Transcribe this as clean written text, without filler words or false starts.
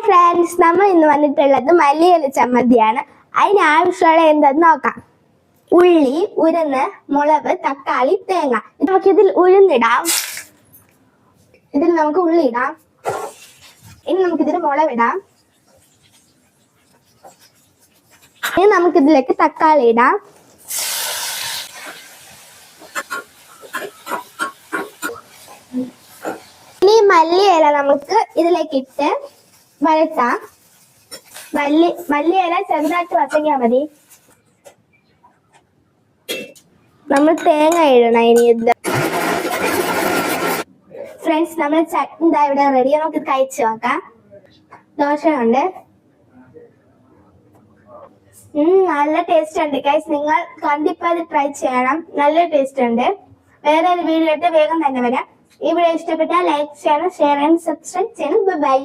Friends, നമ്മൾ ഇന്ന് വന്നിട്ടുള്ളത് മല്ലിയില ചമ്മന്തിയാണ്. അതിനാവശ്യമുള്ള എന്തെന്ന് നോക്കാം. ഉള്ളി, ഉരുന്ന്, മുളക്, തക്കാളി, തേങ്ങ. നമുക്കിതിൽ ഉഴുന്നിടാം. ഇതിൽ നമുക്ക് ഉള്ളി ഇടാം. ഇനി നമുക്കിതിൽ മുളകിടാം. ഇനി നമുക്കിതിലേക്ക് തക്കാളി ഇടാം. ഇനി മല്ലിയില നമുക്ക് ഇതിലേക്ക് ഇട്ട് വഴറ്റാം. മല്ലിയില ചെറുതായിട്ട് വഴറ്റിയാൽ മതി. നമ്മൾ തേങ്ങ ഇടണം. ഇനി ഇത് ഫ്രണ്ട്സ്, നമ്മൾ ചട്നി ഇവിടെ റെഡി. നമുക്ക് കഴിച്ചു നോക്കാം. ദോശ ഉണ്ട്. നല്ല ടേസ്റ്റ് ഉണ്ട് ഗൈസ്. നിങ്ങൾ കണ്ടിപ്പോ അത് ട്രൈ ചെയ്യണം. നല്ല ടേസ്റ്റ് ഉണ്ട്. വേറെ ഒരു വീഡിയോ ആയിട്ട് വേഗം തന്നെ വരാം. ഈ വീഡിയോ ഇഷ്ടപ്പെട്ടാൽ ലൈക്ക് ചെയ്യണം, ഷെയർ ചെയ്യണം, സബ്സ്ക്രൈബ് ചെയ്യണം. ബൈ.